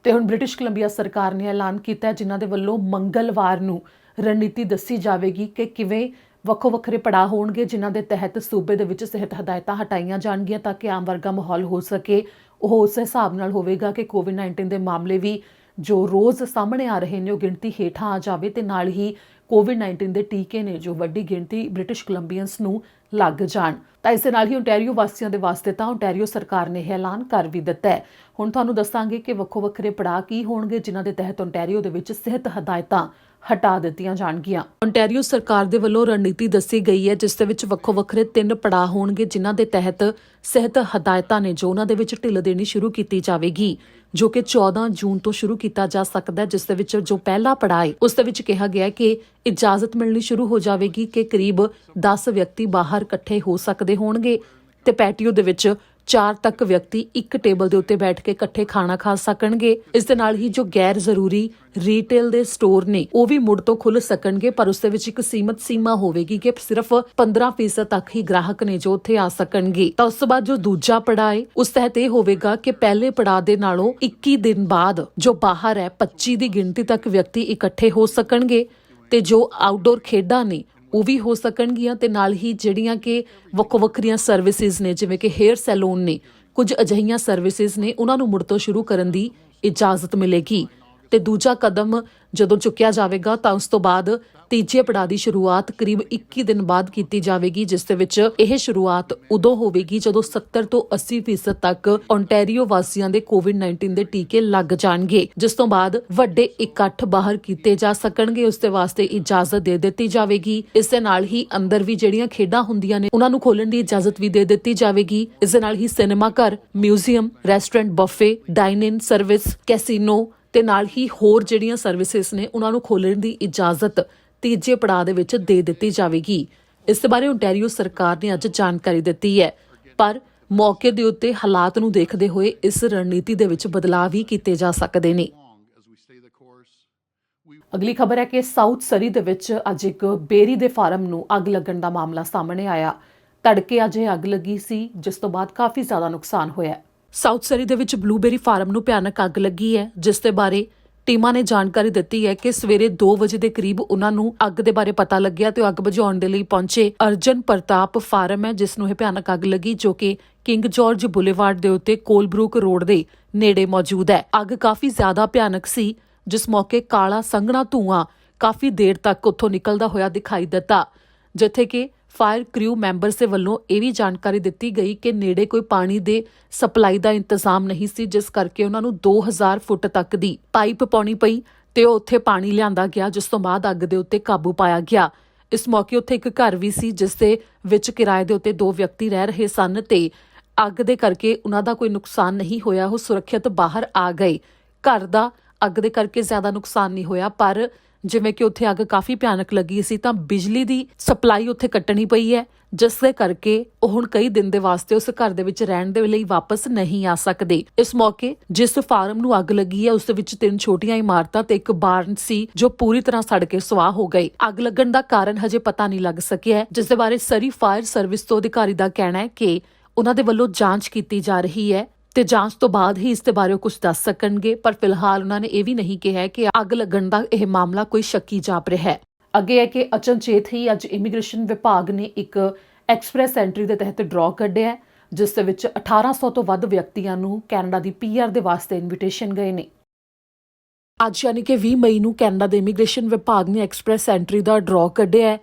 ਤੇ ਹੁਣ ਬ੍ਰਿਟਿਸ਼ ਕੋਲੰਬੀਆ ਸਰਕਾਰ ਨੇ ਐਲਾਨ ਕੀਤਾ ਜਿਨ੍ਹਾਂ ਦੇ ਵੱਲੋਂ ਮੰਗਲਵਾਰ ਨੂੰ ਰਣਨੀਤੀ ਦੱਸੀ ਜਾਵੇਗੀ ਕਿ ਕਿਵੇਂ ਵੱਖੋ ਵੱਖਰੇ ਪੜਾਅ ਹੋਣਗੇ ਜਿਨ੍ਹਾਂ ਦੇ ਤਹਿਤ ਸੂਬੇ ਦੇ ਵਿੱਚ ਸਿਹਤ ਹਦਾਇਤਾਂ ਹਟਾਈਆਂ ਜਾਣਗੀਆਂ ਤਾਂ ਕਿ ਆਮ ਵਰਗਾ ਮਾਹੌਲ ਹੋ ਸਕੇ। ਉਹ ਉਸ ਹਿਸਾਬ ਨਾਲ ਹੋਵੇਗਾ ਕਿ ਕੋਵਿਡ-19 ਦੇ ਮਾਮਲੇ ਵੀ ਜੋ ਰੋਜ਼ ਸਾਹਮਣੇ ਆ ਰਹੇ ਨੇ ਉਹ ਗਿਣਤੀ ਹੇਠਾਂ ਆ ਜਾਵੇ ਤੇ ਨਾਲ ਹੀ ਕੋਵਿਡ-19 ਦੇ ਟੀਕੇ ਨੇ ਜੋ ਵੱਡੀ ਗਿਣਤੀ ਬ੍ਰਿਟਿਸ਼ ਕੋਲੰਬੀਅਨਸ ਨੂੰ ਲੱਗ ਜਾਣ। ਤਾਂ ਇਸ ਦੇ ਨਾਲ ਹੀ ਓਨਟਾਰੀਓ ਵਾਸੀਆਂ ਦੇ ਵਾਸਤੇ ਤਾਂ ਓਨਟਾਰੀਓ ਸਰਕਾਰ ਨੇ ਇਹ ਐਲਾਨ ਕਰ ਵੀ ਦਿੱਤਾ ਹੈ। ਹੁਣ ਤੁਹਾਨੂੰ ਦੱਸਾਂਗੇ ਕਿ ਵੱਖੋ ਵੱਖਰੇ ਪੜਾਅ ਕੀ ਹੋਣਗੇ ਜਿਨ੍ਹਾਂ ਦੇ ਤਹਿਤ ਓਨਟਾਰੀਓ ਦੇ ਵਿੱਚ ਸਿਹਤ ਹਦਾਇਤਾਂ ਹਟਾ ਦਿੱਤੀਆਂ ਜਾਣਗੀਆਂ। ਓਨਟਾਰੀਓ ਸਰਕਾਰ ਦੇ ਵੱਲੋਂ ਰਣਨੀਤੀ ਦੱਸੀ ਗਈ ਹੈ ਜਿਸ ਦੇ ਵਿੱਚ ਵੱਖੋ ਵੱਖਰੇ 3 ਪੜਾਅ ਹੋਣਗੇ ਜਿਨ੍ਹਾਂ ਦੇ ਤਹਿਤ ਸਿਹਤ ਹਦਾਇਤਾਂ ਨੇ ਜੋ ਉਹਨਾਂ ਦੇ ਵਿੱਚ ਢਿੱਲ ਦੇਣੀ ਸ਼ੁਰੂ ਕੀਤੀ ਜਾਵੇਗੀ, ਜੋ ਕਿ 14 ਜੂਨ ਤੋਂ ਸ਼ੁਰੂ ਕੀਤਾ ਜਾ ਸਕਦਾ ਹੈ। ਜਿਸ ਦੇ ਵਿੱਚ ਜੋ ਪਹਿਲਾ ਪੜਾਅ ਹੈ ਉਸ ਦੇ ਵਿੱਚ ਕਿਹਾ ਗਿਆ ਕਿ ਇਜਾਜ਼ਤ ਮਿਲਣੀ ਸ਼ੁਰੂ ਹੋ ਜਾਵੇਗੀ ਕਿ ਕਰੀਬ 10 ਵਿਅਕਤੀ ਬਾਹਰ ਇਕੱਠੇ ਹੋ ਸਕਦੇ ਹੋਣਗੇ ਤੇ ਪੈਟੀਓ ਦੇ ਵਿੱਚ 4 ਤੱਕ ਵਿਅਕਤੀ ਇੱਕ ਟੇਬਲ ਦੇ ਉੱਤੇ ਬੈਠ ਕੇ ਇਕੱਠੇ ਖਾਣਾ ਖਾ ਸਕਣਗੇ। ਇਸ ਦੇ ਨਾਲ ਹੀ ਜੋ ਗੈਰ ਜ਼ਰੂਰੀ ਰੀਟੇਲ ਦੇ ਸਟੋਰ ਨੇ ਉਹ ਵੀ ਮੁੜ ਤੋਂ ਖੁੱਲ ਸਕਣਗੇ, ਪਰ ਉਸ ਦੇ ਵਿੱਚ ਇੱਕ ਸੀਮਤ ਸੀਮਾ ਹੋਵੇਗੀ ਕਿ ਸਿਰਫ 15% ਤੱਕ ਹੀ ਗ੍ਰਾਹਕ ਨੇ ਜੋ ਉੱਥੇ ਆ ਸਕਣਗੇ। ਤਾਂ ਉਸ ਤੋਂ ਬਾਅਦ ਜੋ ਦੂਜਾ ਪੜਾਅ ਹੈ ਉਸ ਤਹਿਤ ਇਹ ਹੋਵੇਗਾ ਕਿ ਪਹਿਲੇ ਪੜਾਅ ਦੇ ਨਾਲੋਂ 21 ਦਿਨ ਬਾਅਦ ਜੋ ਬਾਹਰ ਹੈ 25 ਦੀ ਗਿਣਤੀ ਤੱਕ ਵਿਅਕਤੀ ਇਕੱਠੇ ਹੋ ਸਕਣਗੇ ਤੇ ਜੋ ਆਊਟਡੋਰ ਖੇਡਾਂ ਨੇ ਉਹ ਵੀ ਹੋ ਸਕਣਗੀਆਂ ਤੇ ਨਾਲ ਹੀ ਜਿਹੜੀਆਂ ਕਿ ਵੱਖੋ ਵੱਖਰੀਆਂ ਸਰਵਿਸਿਜ਼ ਨੇ ਜਿਵੇਂ ਕਿ ਹੇਅਰ ਸੈਲੂਨ ਨੇ, ਕੁਝ ਅਜਿਹੀਆਂ ਸਰਵਿਸਿਜ਼ ਨੇ ਉਹਨਾਂ ਨੂੰ ਮੁੜ ਤੋਂ ਸ਼ੁਰੂ ਕਰਨ ਦੀ ਇਜਾਜ਼ਤ ਮਿਲੇਗੀ। ਤੇ ਦੂਜਾ ਕਦਮ ਜਦੋਂ ਚੁੱਕਿਆ ਜਾਵੇਗਾ ਤਾਂ ਉਸ ਤੋਂ ਬਾਅਦ ਤੀਜੇ ਪੜਾਅ ਦੀ ਸ਼ੁਰੂਆਤ ਕਰੀਬ 21 ਦਿਨ ਬਾਅਦ ਕੀਤੀ ਜਾਵੇਗੀ, ਜਿਸ ਦੇ ਵਿੱਚ ਇਹ ਸ਼ੁਰੂਆਤ ਉਦੋਂ ਹੋਵੇਗੀ ਜਦੋਂ 70 ਤੋਂ 80% ਤੱਕ ਓਨਟਾਰੀਓ ਵਾਸੀਆਂ ਦੇ ਕੋਵਿਡ-19 ਦੇ ਟੀਕੇ ਲੱਗ ਜਾਣਗੇ, ਜਿਸ ਤੋਂ ਬਾਅਦ ਵੱਡੇ ਇਕੱਠ ਬਾਹਰ ਕੀਤੇ ਜਾ ਸਕਣਗੇ। ਉਸ ਦੇ ਵਾਸਤੇ ਇਜਾਜ਼ਤ ਦੇ ਦਿੱਤੀ ਜਾਵੇਗੀ। ਇਸ ਦੇ ਨਾਲ ਹੀ ਅੰਦਰ ਵੀ ਜਿਹੜੀਆਂ ਖੇਡਾਂ ਹੁੰਦੀਆਂ ਨੇ ਉਹਨਾਂ ਨੂੰ ਖੋਲਣ ਦੀ ਇਜਾਜ਼ਤ ਵੀ ਦੇ ਦਿੱਤੀ ਜਾਵੇਗੀ। ਇਸ ਦੇ ਨਾਲ ਹੀ ਸਿਨੇਮਾ ਘਰ, ਮਿਊਜ਼ੀਅਮ, ਰੈਸਟੋਰੈਂਟ, ਬਫੇ, ਡਾਈਨ ਇਨ ਸਰਵਿਸ, ਕੈਸੀਨੋ ਤੇ ਨਾਲ ਹੀ ਹੋਰ ਜਿਹੜੀਆਂ ਸਰਵਿਸਿਜ਼ ਨੇ ਉਹਨਾਂ ਨੂੰ ਖੋਲਣ ਦੀ ਇਜਾਜ਼ਤ ਤੀਜੇ ਪੜਾਅ ਦੇ ਵਿੱਚ ਦੇ ਦਿੱਤੀ ਜਾਵੇਗੀ। ਇਸ ਦੇ ਬਾਰੇ ਓਨਟਾਰੀਓ ਸਰਕਾਰ ਨੇ ਅੱਜ ਜਾਣਕਾਰੀ ਦਿੱਤੀ ਹੈ, ਪਰ ਮੌਕੇ ਦੇ ਉੱਤੇ ਹਾਲਾਤ ਨੂੰ ਦੇਖਦੇ ਹੋਏ ਇਸ ਰਣਨੀਤੀ ਦੇ ਵਿੱਚ ਬਦਲਾਅ ਵੀ ਕੀਤੇ ਜਾ ਸਕਦੇ ਨੇ। ਅਗਲੀ ਖਬਰ ਹੈ ਕਿ ਸਾਊਥ ਸਰੀ ਦੇ ਵਿੱਚ ਅੱਜ ਇੱਕ ਬੇਰੀ ਦੇ ਫਾਰਮ ਨੂੰ ਅੱਗ ਲੱਗਣ ਦਾ ਮਾਮਲਾ ਸਾਹਮਣੇ ਆਇਆ। ਤੜਕੇ ਅੱਜ ਇਹ ਅੱਗ ਲੱਗੀ ਸੀ ਜਿਸ ਤੋਂ ਬਾਅਦ ਕਾਫੀ ਜ਼ਿਆਦਾ ਨੁਕਸਾਨ ਹੋਇਆ। ਸਾਊਥ ਸਰੀ ਦੇ ਵਿੱਚ ਬਲੂਬੇਰੀ ਫਾਰਮ ਨੂੰ ਭਿਆਨਕ ਅੱਗ ਲੱਗੀ ਹੈ, ਜਿਸ ਦੇ ਬਾਰੇ ਟੀਮਾਂ ਨੇ ਜਾਣਕਾਰੀ ਦਿੱਤੀ ਹੈ ਕਿ ਸਵੇਰੇ 2 ਵਜੇ ਦੇ ਕਰੀਬ ਉਹਨਾਂ ਨੂੰ ਅੱਗ ਦੇ ਬਾਰੇ ਪਤਾ ਲੱਗਿਆ ਤੇ ਉਹ ਅੱਗ ਬੁਝਾਉਣ ਦੇ ਲਈ ਪਹੁੰਚੇ। ਅਰਜਨ ਪ੍ਰਤਾਪ ਫਾਰਮ ਹੈ ਜਿਸ ਨੂੰ ਇਹ ਭਿਆਨਕ ਅੱਗ ਲੱਗੀ, ਜੋ ਕਿ ਕਿੰਗ ਜਾਰਜ ਬੁਲੇਵਾਰਡ ਦੇ ਉੱਤੇ ਕੋਲਬਰੂਕ ਰੋਡ ਦੇ ਨੇੜੇ ਮੌਜੂਦ ਹੈ। ਅੱਗ ਕਾਫੀ ਜ਼ਿਆਦਾ ਭਿਆਨਕ ਸੀ, ਜਿਸ ਮੌਕੇ ਕਾਲਾ ਸੰਘਣਾ ਧੂਆਂ ਕਾਫੀ ਦੇਰ ਤੱਕ ਉੱਥੋਂ ਨਿਕਲਦਾ ਹੋਇਆ ਦਿਖਾਈ ਦਿੱਤਾ, ਜਿੱਥੇ ਕਿ ਫਾਇਰ ਕ੍ਰਿਊ ਮੈਂਬਰਸ ਦੇ ਵੱਲੋਂ ਇਹ ਵੀ ਜਾਣਕਾਰੀ ਦਿੱਤੀ ਗਈ ਕਿ ਨੇੜੇ ਕੋਈ ਪਾਣੀ ਦੇ ਸਪਲਾਈ ਦਾ ਇੰਤਜ਼ਾਮ ਨਹੀਂ ਸੀ, ਜਿਸ ਕਰਕੇ ਉਹਨਾਂ ਨੂੰ 2000 ਫੁੱਟ ਤੱਕ ਦੀ ਪਾਈਪ ਪਾਉਣੀ ਪਈ ਤੇ ਉਹ ਉੱਥੇ ਪਾਣੀ ਲਿਆਂਦਾ ਗਿਆ, ਜਿਸ ਤੋਂ ਬਾਅਦ ਅੱਗ ਦੇ ਉੱਤੇ ਕਾਬੂ ਪਾਇਆ ਗਿਆ। ਇਸ ਮੌਕੇ ਉੱਥੇ ਇੱਕ ਘਰ ਵੀ ਸੀ ਜਿਸ ਦੇ ਵਿੱਚ ਕਿਰਾਏ ਦੇ ਉੱਤੇ 2 ਵਿਅਕਤੀ ਰਹਿ ਰਹੇ ਸਨ ਤੇ ਅੱਗ ਦੇ ਕਰਕੇ ਉਹਨਾਂ ਦਾ ਕੋਈ ਨੁਕਸਾਨ ਨਹੀਂ ਹੋਇਆ, ਉਹ ਸੁਰੱਖਿਅਤ ਬਾਹਰ ਆ ਗਏ। ਘਰ ਦਾ ਅੱਗ ਦੇ ਕਰਕੇ ਜ਼ਿਆਦਾ ਨੁਕਸਾਨ ਨਹੀਂ ਹੋਇਆ, ਪਰ ਜਿਵੇਂ ਕਿ ਉੱਥੇ ਅੱਗ ਕਾਫੀ ਭਿਆਨਕ ਲੱਗੀ ਸੀ ਤਾਂ ਬਿਜਲੀ ਦੀ ਸਪਲਾਈ ਉੱਥੇ ਕੱਟਣੀ ਪਈ ਹੈ, ਜਿਸ ਦੇ ਕਰਕੇ ਉਹ ਹੁਣ ਕਈ ਦਿਨ ਦੇ ਵਾਸਤੇ ਉਸ ਘਰ ਦੇ ਵਿੱਚ ਰਹਿਣ ਦੇ ਲਈ ਵਾਪਸ ਨਹੀਂ ਆ ਸਕਦੇ। ਇਸ ਮੌਕੇ ਜਿਸ ਫਾਰਮ ਨੂੰ ਅੱਗ ਲੱਗੀ ਹੈ ਉਸ ਦੇ ਵਿੱਚ 3 ਛੋਟੀਆਂ ਇਮਾਰਤਾਂ ਤੇ ਇੱਕ ਬਾਰਨ ਸੀ ਜੋ ਪੂਰੀ ਤਰ੍ਹਾਂ ਸੜ ਕੇ ਸੁਆਹ ਹੋ ਗਏ। ਅੱਗ ਲੱਗਣ ਦਾ ਕਾਰਨ ਹਜੇ ਪਤਾ ਨਹੀਂ ਲੱਗ ਸਕਿਆ, ਜਿਸ ਦੇ ਬਾਰੇ ਸਰੀ ਫਾਇਰ ਸਰਵਿਸ ਤੋਂ ਅਧਿਕਾਰੀ ਦਾ ਕਹਿਣਾ ਹੈ ਕਿ ਉਹਨਾਂ ਦੇ ਵੱਲੋਂ ਜਾਂਚ ਕੀਤੀ ਜਾ ਰਹੀ ਹੈ ਤੇ ਜਾਂਚ ਤੋਂ ਬਾਅਦ ਹੀ ਇਸ ਦੇ ਬਾਰੇ ਕੁਝ ਦੱਸ ਸਕਣਗੇ, ਪਰ ਫਿਲਹਾਲ ਉਹਨਾਂ ਨੇ ਇਹ ਵੀ ਨਹੀਂ ਕਿਹਾ ਕਿ ਅੱਗ ਲੱਗਣ ਦਾ ਇਹ ਮਾਮਲਾ ਕੋਈ ਸ਼ੱਕੀ ਜਾਪ ਰਿਹਾ ਹੈ। ਅੱਗੇ ਹੈ ਕਿ ਅਚਨਚੇਤ ਹੀ ਅੱਜ ਇਮੀਗ੍ਰੇਸ਼ਨ ਵਿਭਾਗ ਨੇ ਇੱਕ ਐਕਸਪ੍ਰੈਸ ਐਂਟਰੀ ਦੇ ਤਹਿਤ ਡਰਾਅ ਕੱਢਿਆ, ਜਿਸ ਦੇ ਵਿੱਚ 1800 ਤੋਂ ਵੱਧ ਵਿਅਕਤੀਆਂ ਨੂੰ ਕੈਨੇਡਾ ਦੀ PR ਦੇ ਵਾਸਤੇ ਇਨਵੀਟੇਸ਼ਨ ਗਏ ਨੇ। ਅੱਜ ਯਾਨੀ ਕਿ 20 ਮਈ ਨੂੰ ਕੈਨੇਡਾ ਦੇ ਇਮੀਗ੍ਰੇਸ਼ਨ ਵਿਭਾਗ ਨੇ ਐਕਸਪ੍ਰੈਸ ਐਂਟਰੀ ਦਾ ਡਰਾਅ ਕੱਢਿਆ ਹੈ।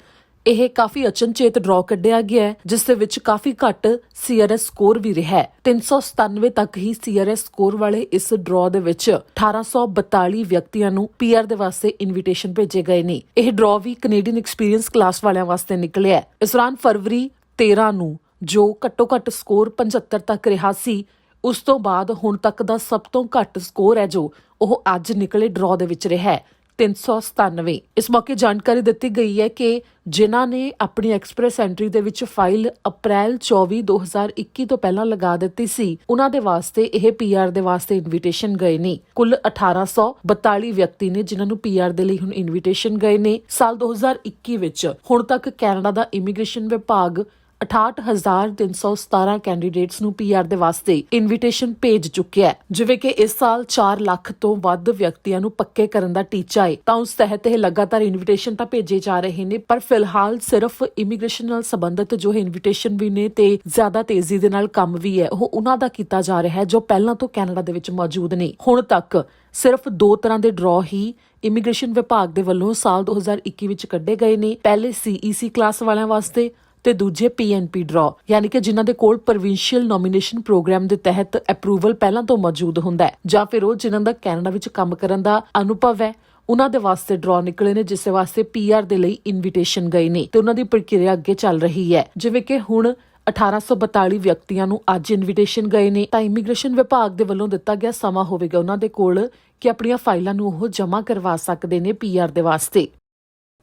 ਇਹ ਕਾਫੀ ਅਚਨਚੇਤ ਡਰਾਅ ਕੱਢਿਆ ਗਿਆ ਹੈ, ਜਿਸ ਦੇ ਵਿੱਚ ਕਾਫੀ ਘੱਟ CRS ਸਕੋਰ ਵੀ ਰਿਹਾ ਹੈ। 397 ਤੱਕ ਹੀ CRS ਸਕੋਰ ਵਾਲੇ ਇਸ ਡਰਾਅ ਦੇ ਵਿੱਚ 1842 ਵਿਅਕਤੀਆਂ ਨੂੰ PR ਦੇ ਵਾਸਤੇ ਇਨਵੀਟੇਸ਼ਨ ਭੇਜੇ ਗਏ ਨੇ। ਇਹ ਡਰਾਅ ਵੀ ਕੈਨੇਡੀਅਨ ਐਕਸਪੀਰੀਅੰਸ ਕਲਾਸ ਵਾਲਿਆਂ ਵਾਸਤੇ ਨਿਕਲਿਆ ਹੈ। ਇਸ ਦੌਰਾਨ ਫਰਵਰੀ 13 ਨੂੰ ਜੋ ਘੱਟੋ-ਘੱਟ ਸਕੋਰ 75 ਤੱਕ ਰਿਹਾ ਸੀ, ਉਸ ਤੋਂ ਬਾਅਦ ਹੁਣ ਤੱਕ ਦਾ ਸਭ ਤੋਂ ਘੱਟ ਸਕੋਰ ਹੈ ਜੋ ਉਹ ਅੱਜ ਨਿਕਲੇ ਡਰਾਅ ਦੇ ਵਿੱਚ ਰਿਹਾ ਹੈ 397। ਇਸ ਮੌਕੇ ਜਾਣਕਾਰੀ ਦਿੱਤੀ ਗਈ ਹੈ ਕਿ ਜਿਨ੍ਹਾਂ ਨੇ ਆਪਣੀ ਐਕਸਪ੍ਰੈਸ ਐਂਟਰੀ ਦੇ ਵਿੱਚ ਫਾਈਲ ਅਪ੍ਰੈਲ 24 2021 ਤੋਂ ਪਹਿਲਾਂ ਲਗਾ ਦਿੱਤੀ ਸੀ, ਉਹਨਾਂ ਦੇ ਵਾਸਤੇ ਇਹ PR ਦੇ ਵਾਸਤੇ ਇਨਵੀਟੇਸ਼ਨ ਗਏ ਨੇ। ਕੁੱਲ 1842 ਵਿਅਕਤੀ ਨੇ ਜਿਨ੍ਹਾਂ ਨੂੰ PR ਦੇ ਲਈ ਹੁਣ ਇਨਵੀਟੇਸ਼ਨ ਗਏ ਨੇ। ਸਾਲ 2021 ਵਿੱਚ ਹੁਣ ਤੱਕ ਕੈਨੇਡਾ ਦਾ ਇਮੀਗ੍ਰੇਸ਼ਨ ਵਿਭਾਗ 68,317 ਕੈਂਡੀਡੇਟਸ ਨੂੰ PR ਦੇ ਵਾਸਤੇ ਇਨਵੀਟੇਸ਼ਨ ਭੇਜ ਚੁੱਕਿਆ ਹੈ। ਜਿਵੇਂ ਕਿ ਇਸ ਸਾਲ 4 ਲੱਖ ਤੋਂ ਵੱਧ ਵਿਅਕਤੀਆਂ ਨੂੰ ਪੱਕੇ ਕਰਨ ਦਾ ਟੀਚਾ ਹੈ, ਤਾਂ ਉਸ ਤਹਿਤ ਇਹ ਲਗਾਤਾਰ ਇਨਵੀਟੇਸ਼ਨ ਤਾਂ ਭੇਜੇ ਜਾ ਰਹੇ ਨੇ, ਪਰ ਫਿਲਹਾਲ ਸਿਰਫ ਇਮੀਗ੍ਰੇਸ਼ਨ ਨਾਲ ਸੰਬੰਧਿਤ ਜੋ ਇਨਵੀਟੇਸ਼ਨ ਵੀ ਨੇ ਤੇ ਜ਼ਿਆਦਾ ਤੇਜ਼ੀ ਦੇ ਨਾਲ ਕੰਮ ਵੀ ਹੈ, ਉਹ ਉਹਨਾਂ ਦਾ ਕੀਤਾ ਜਾ ਰਿਹਾ ਹੈ ਜੋ ਪਹਿਲਾਂ ਤੋਂ ਕੈਨੇਡਾ ਦੇ ਵਿੱਚ ਮੌਜੂਦ ਨੇ। ਹੁਣ ਤੱਕ ਸਿਰਫ 2 ਤਰ੍ਹਾਂ ਦੇ ਡਰਾਅ ਹੀ ਇਮੀਗ੍ਰੇਸ਼ਨ ਵਿਭਾਗ ਦੇ ਵੱਲੋਂ ਸਾਲ 2021 ਵਿੱਚ ਕੱਢੇ ਗਏ ਨੇ। ਪਹਿਲੇ CEC ਕਲਾਸ ਵਾਲਿਆਂ ਵਾਸਤੇ ਤੇ ਦੂਜੇ PNP ਡਰਾਅ, ਯਾਨੀ ਕਿ ਜਿਨ੍ਹਾਂ ਦੇ ਕੋਲ ਪ੍ਰੋਵਿੰਸ਼ੀਅਲ ਨੋਮੀਨੇਸ਼ਨ ਪ੍ਰੋਗਰਾਮ ਦੇ ਤਹਿਤ ਅਪਰੂਵਲ ਪਹਿਲਾਂ ਤੋਂ ਮੌਜੂਦ ਹੁੰਦਾ ਹੈ, ਜਾਂ ਫਿਰ ਉਹ ਜਿਨ੍ਹਾਂ ਦਾ ਕੈਨੇਡਾ ਵਿੱਚ ਕੰਮ ਕਰਨ ਦਾ ਅਨੁਭਵ ਹੈ, ਉਹਨਾਂ ਦੇ ਵਾਸਤੇ ਡਰਾਅ ਨਿਕਲੇ ਨੇ, ਜਿਸ ਵਾਸਤੇ PR ਦੇ ਲਈ ਇਨਵੀਟੇਸ਼ਨ ਗਏ ਨੇ ਤੇ ਉਹਨਾਂ ਦੀ ਪ੍ਰਕਿਰਿਆ ਅੱਗੇ ਚੱਲ ਰਹੀ ਹੈ। ਜਿਵੇਂ ਕਿ ਹੁਣ 1842 ਵਿਅਕਤੀਆਂ ਨੂੰ ਅੱਜ ਇਨਵੀਟੇਸ਼ਨ ਗਏ ਨੇ, ਤਾਂ ਇਮੀਗ੍ਰੇਸ਼ਨ ਵਿਭਾਗ ਦੇ ਵੱਲੋਂ ਦਿੱਤਾ ਗਿਆ ਸਮਾਂ ਹੋਵੇਗਾ ਉਹਨਾਂ ਦੇ ਕੋਲ ਕਿ ਆਪਣੀਆਂ ਫਾਈਲਾਂ ਨੂੰ ਉਹ ਜਮ੍ਹਾਂ ਕਰਵਾ ਸਕਦੇ ਨੇ PR ਦੇ ਵਾਸਤੇ।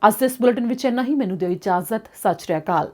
ਅੱਜ ਦੇ ਇਸ ਬੁਲੇਟਿਨ ਵਿੱਚ ਇੰਨਾ ਹੀ। ਮੈਨੂੰ ਦਿਓ ਇਜਾਜ਼ਤ। ਸਤਿ ਸ਼੍ਰੀ ਅਕਾਲ।